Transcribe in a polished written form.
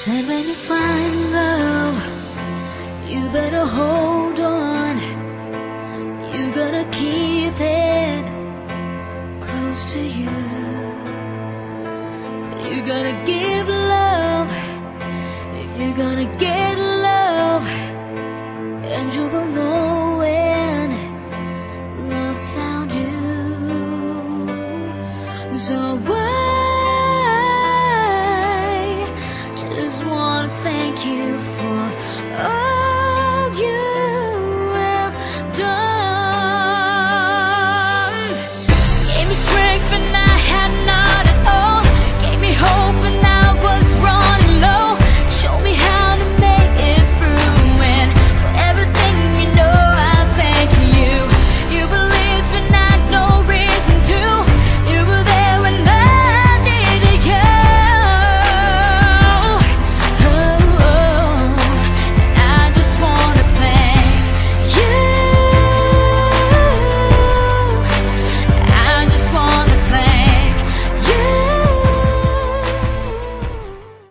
Said when you find love, you better hold on. You gotta keep it close to you. But you gotta give love if you're gonna get love. And you will know when love's found you. So I just wanna thank you for all